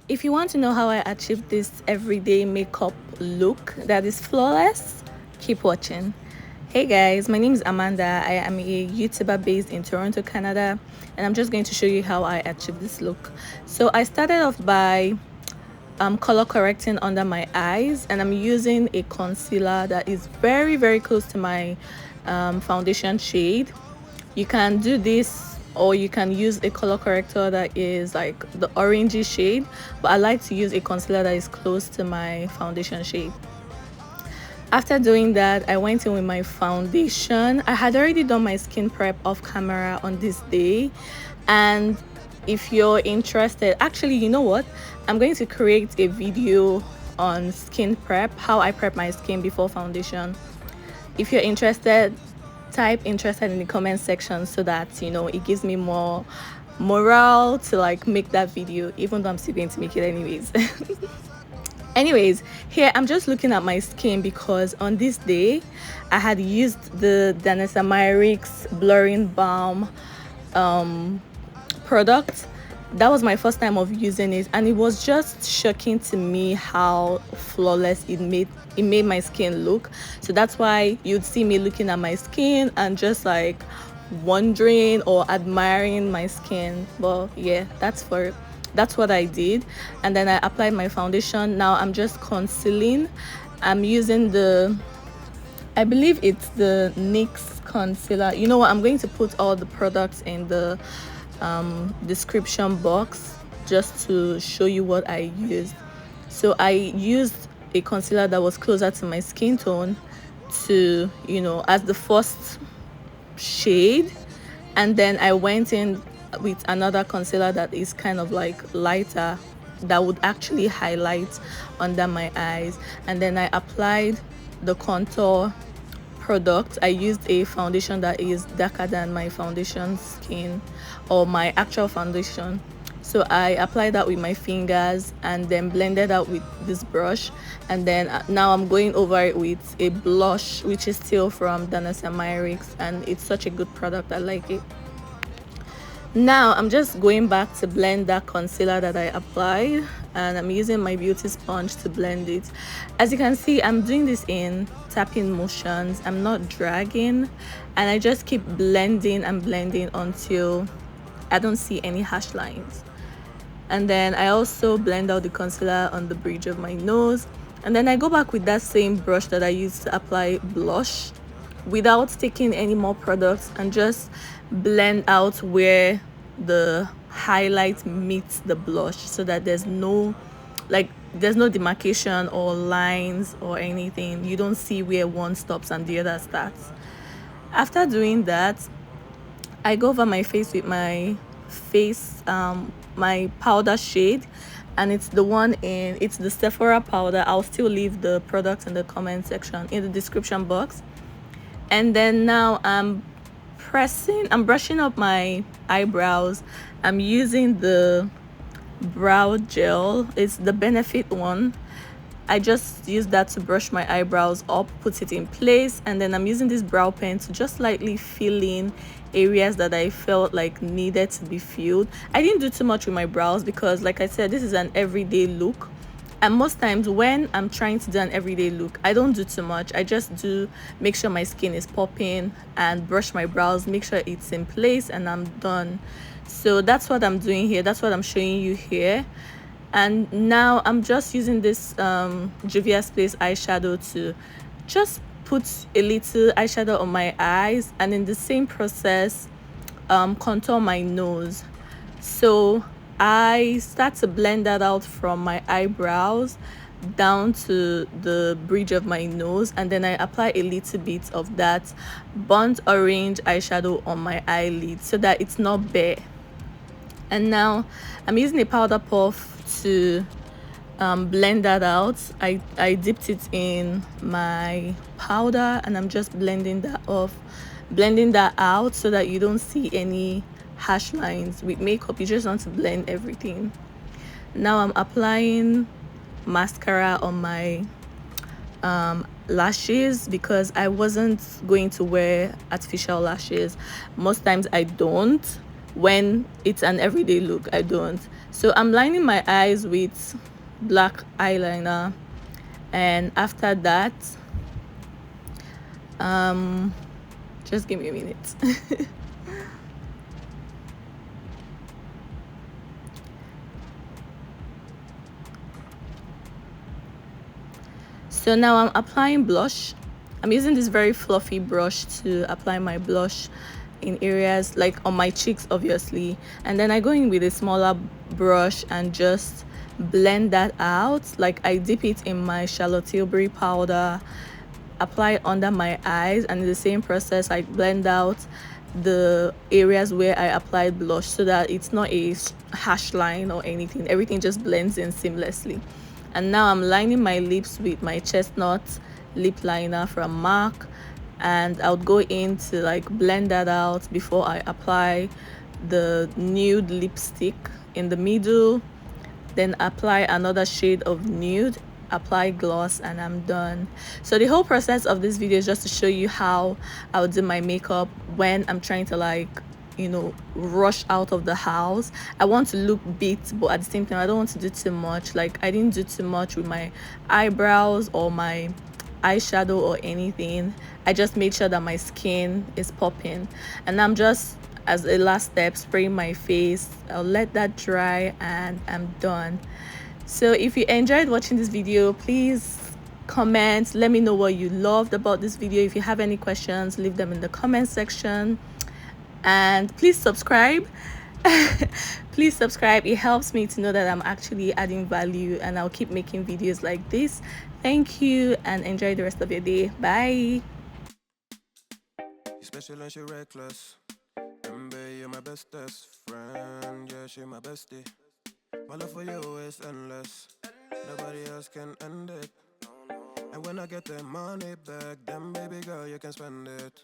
If you want to know how I achieved this everyday makeup look that is flawless, keep watching. Hey guys, my name is Amanda. I am a YouTuber based in Toronto, Canada, and I'm just going to show you how I achieved this look. So I started off by color correcting under my eyes, and I'm using a concealer that is very close to my foundation shade. You can do this, or you can use a color corrector that is like the orangey shade, but I like to use a concealer that is close to my foundation shade. After doing that, I went in with my foundation. I had already done my skin prep off camera on this day, and if you're interested, actually, you know what, I'm going to create a video on skin prep, how I prep my skin before foundation. If you're interested, type interested in the comment section so that it gives me more morale to like make that video, even though I'm still going to make it anyways. Anyways, here I'm just looking at my skin because on this day I had used the Danessa Myricks blurring balm product. That was my first time of using it, and it was just shocking to me how flawless it made my skin look. So that's why you'd see me looking at my skin and just like wondering or admiring my skin. Well, yeah, that's what I did. And then I applied my foundation. Now I'm just concealing. I'm using I believe it's the NYX concealer. You know what, I'm going to put all the products in the description box just to show you what I used. So I used a concealer that was closer to my skin tone to as the first shade, and then I went in with another concealer that is kind of like lighter, that would actually highlight under my eyes, and then I applied the contour product. I used a foundation that is darker than my foundation skin, or my actual foundation. So I applied that with my fingers and then blended out with this brush, and then now I'm going over it with a blush, which is still from Danessa Myricks, and it's such a good product. I like it. Now I'm just going back to blend that concealer that I applied, and I'm using my beauty sponge to blend it. As you can see, I'm doing this in tapping motions. I'm not dragging, and I just keep blending and blending until I don't see any harsh lines. And then I also blend out the concealer on the bridge of my nose, and then I go back with that same brush that I used to apply blush without taking any more products, and just blend out where the highlight meets the blush, so that there's no demarcation or lines or anything. You don't see where one stops and the other starts. After doing that, I go over my face with my my powder shade, and it's the Sephora powder. I'll still leave the product in the comment section, in the description box. And then now I'm brushing up my eyebrows. I'm using the brow gel. It's the Benefit one. I just use that to brush my eyebrows up, put it in place, and then I'm using this brow pen to just lightly fill in areas that I felt like needed to be filled. I didn't do too much with my brows because, like I said, this is an everyday look, and most times when I'm trying to do an everyday look, I don't do too much. I just do make sure my skin is popping and brush my brows, make sure it's in place, and I'm done. So that's what I'm doing here. That's what I'm showing you here. And now I'm just using this Juvia Space eyeshadow to just put a little eyeshadow on my eyes, and in the same process contour my nose. So I start to blend that out from my eyebrows down to the bridge of my nose, and then I apply a little bit of that burnt orange eyeshadow on my eyelid so that it's not bare. And now I'm using a powder puff to blend that out. I dipped it in my powder, and I'm just blending that out so that you don't see any harsh lines. With makeup, you just want to blend everything. Now I'm applying mascara on my lashes because I wasn't going to wear artificial lashes. Most times I don't. When it's an everyday look, I don't. So I'm lining my eyes with black eyeliner, and after that, just give me a minute. So now I'm applying blush. I'm using this very fluffy brush to apply my blush in areas like on my cheeks, obviously, and then I go in with a smaller brush and just blend that out. Like I dip it in my Charlotte Tilbury powder, apply it under my eyes, and in the same process I blend out the areas where I applied blush so that it's not a harsh line or anything. Everything just blends in seamlessly. And now I'm lining my lips with my chestnut lip liner from MAC, and I'll go in to like blend that out before I apply the nude lipstick in the middle, then apply another shade of nude, apply gloss, and I'm done. So the whole process of this video is just to show you how I would do my makeup when I'm trying to like, you know, rush out of the house. I want to look beat, but at the same time I don't want to do too much. Like I didn't do too much with my eyebrows or my eyeshadow or anything. I just made sure that my skin is popping, and I'm just, as a last step, spraying my face. I'll let that dry and I'm done. So if you enjoyed watching this video, please comment, let me know what you loved about this video. If you have any questions, leave them in the comment section, and please subscribe. Please subscribe, it helps me to know that I'm actually adding value, and I'll keep making videos like this. Thank you, and enjoy the rest of your day. Bye. Special and she reckless. Remember, you're my bestest friend. Yeah, she my bestie. My love for you is endless. Nobody else can end it. And when I get the money back, then baby girl, you can spend it.